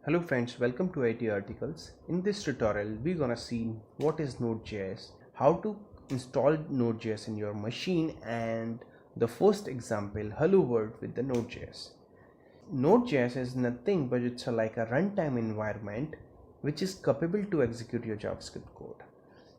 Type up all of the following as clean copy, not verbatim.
Hello friends, welcome to IT Articles. In this tutorial, we're gonna see what is Node.js, how to install Node.js in your machine, and the first example, Hello World with the Node.js. Node.js is nothing but it's like a runtime environment which is capable to execute your JavaScript code.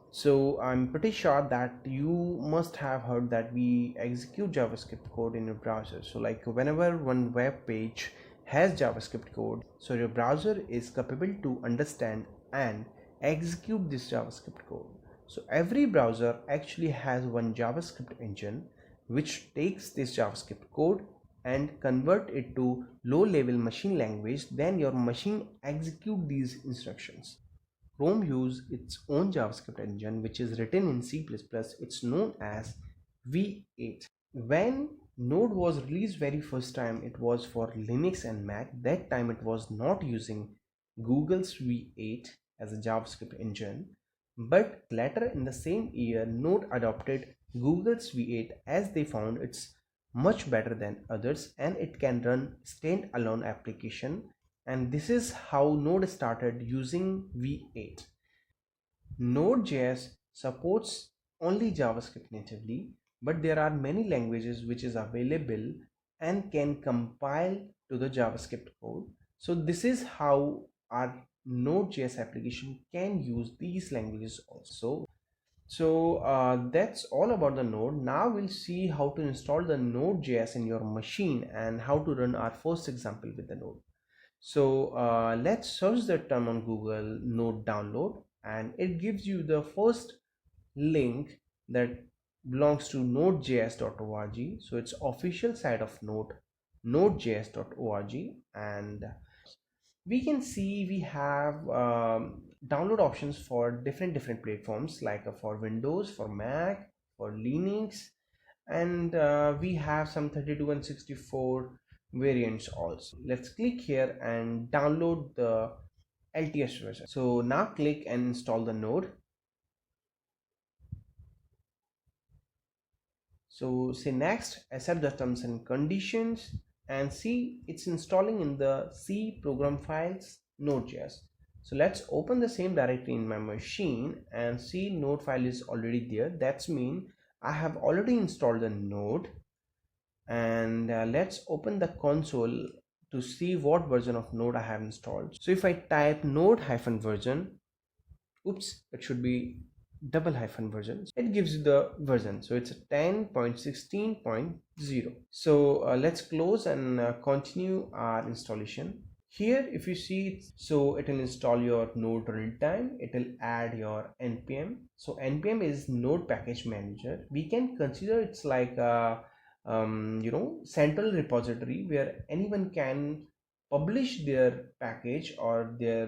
So I'm pretty sure that you must have heard that we execute JavaScript code in your browser. So like whenever one web page has JavaScript code, so your browser is capable to understand and execute this JavaScript code. So every browser actually has one JavaScript engine which takes this JavaScript code and convert it to low level machine language. Then your machine execute these instructions. Chrome uses its own JavaScript engine which is written in C++. It's known as V8. When Node was released very first time, it was for Linux and Mac. That time it was not using Google's V8 as a JavaScript engine, but later in the same year Node adopted Google's V8 as they found it's much better than others and it can run standalone application, and this is how Node started using V8. Node.js supports only JavaScript natively, but there are many languages which is available and can compile to the JavaScript code. So this is how our Node.js application can use these languages also. So that's all about the Node. Now we'll see how to install the Node.js in your machine and how to run our first example with the Node. So let's search the term on Google, Node download, and it gives you the first link that belongs to nodejs.org. So it's official site of Node, nodejs.org, and we can see we have download options for different platforms, like for Windows, for Mac, for Linux, and we have some 32 and 64 variants also. Let's click here and download the LTS version. So now click and install the node. So say next, accept the terms and conditions, and see it's installing in the C program files Node.js. So let's open the same directory in my machine and see node file is already there. That's mean I have already installed the node, and let's open the console to see what version of node I have installed. So if I type node-version, oops, it should be double hyphen version, it gives you the version. So it's 10.16.0. So let's close and continue our installation. Here if you see, so it will install your node runtime, it will add your npm. So npm is node package manager. We can consider it's like a central repository where anyone can publish their package or their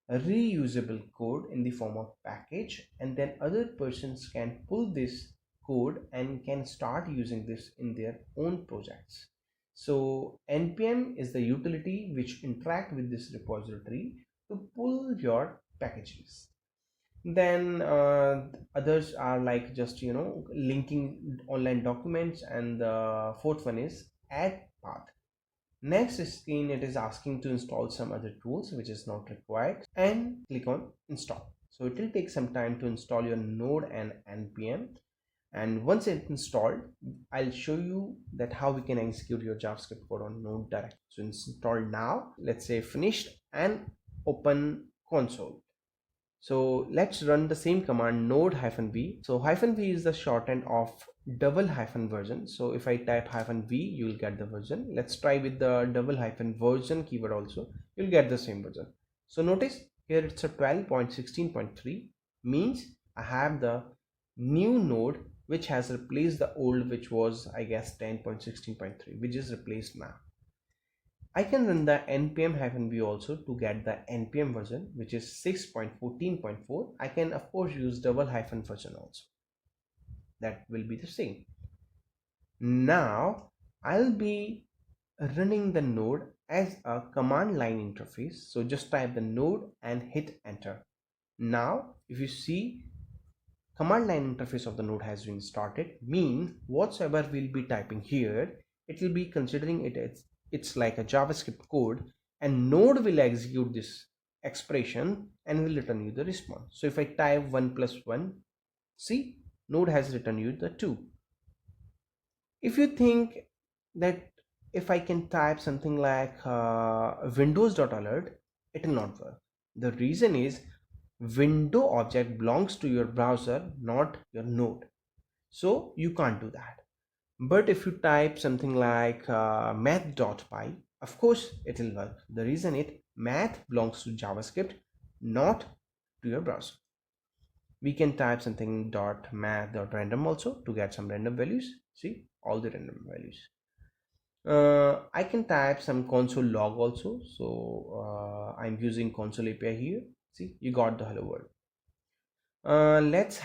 reusable code in the form of package, and then other persons can pull this code and can start using this in their own projects. So npm is the utility which interact with this repository to pull your packages. Then others are like just linking online documents, and the fourth one is add path. Next screen, it is asking to install some other tools which is not required, and click on install. So it will take some time to install your node and npm, and once it's installed, I'll show you that how we can execute your JavaScript code on node directly. So install now. Let's say finished and open console. So let's run the same command node-v. So -v is the shorthand of double hyphen version. So if I type -v, you will get the version. Let's try with the double hyphen version keyword also. You'll get the same version. So notice here it's a 12.16.3, means I have the new node which has replaced the old, which was I guess 10.16.3, which is replaced now. I can run the npm-v also to get the npm version, which is 6.14.4. I can of course use double hyphen version also. That will be the same. Now I'll be running the node as a command line interface. So just type the node and hit enter. Now if you see, command line interface of the node has been started, means whatsoever we'll be typing here, it will be considering it's like a JavaScript code and Node will execute this expression and will return you the response. So if I type 1 plus 1, see, Node has returned you the 2. If you think that if I can type something like windows.alert, it will not work. The reason is window object belongs to your browser, not your node. So you can't do that. But if you type something like math.py, of course it will work. The reason is math belongs to JavaScript, not to your browser. We can type something dot math dot random also to get some random values. See, all the random values. I can type some console log also. So I'm using console API here. See, you got the hello world. Let's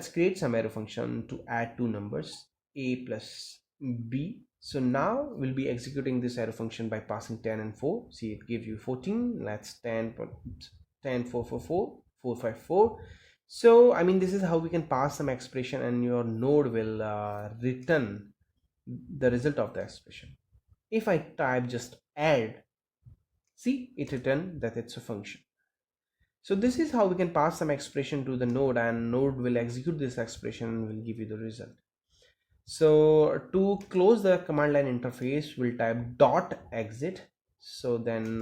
create some arrow function to add two numbers, a plus b. So now we'll be executing this arrow function by passing 10 and 4. See, it gives you 14. Let's 10 4 4 4 4 5 4. So I mean, this is how we can pass some expression and your node will return the result of the expression. If I type just add, see, it returned that it's a function. So this is how we can pass some expression to the node, and node will execute this expression and will give you the result. So to close the command line interface, we'll type dot exit. So then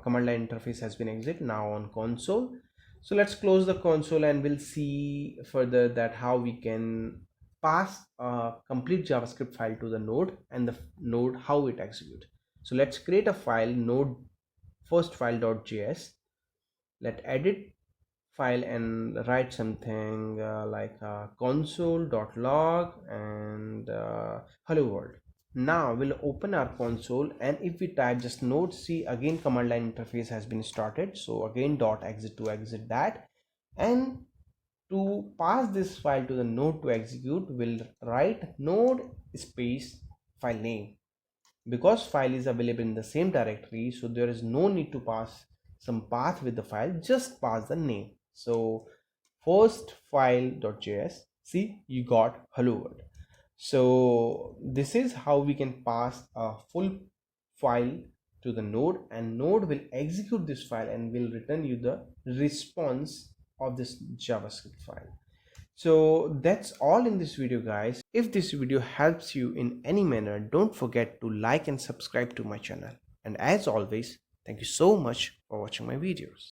command line interface has been exit now on console. So let's close the console and we'll see further that how we can pass a complete JavaScript file to the node and the node how it executes. So let's create a file, node first file.js. Let edit file and write something like console.log and hello world. Now we'll open our console, and if we type just node, see again command line interface has been started. So again dot exit to exit that, and to pass this file to the node to execute, we'll write node space file name. Because file is available in the same directory, so there is no need to pass some path with the file, just pass the name. So first file.js, see, you got hello world. So this is how we can pass a full file to the node, and node will execute this file and will return you the response of this JavaScript file. So that's all in this video, guys. If this video helps you in any manner, don't forget to like and subscribe to my channel. And as always, thank you so much for watching my videos.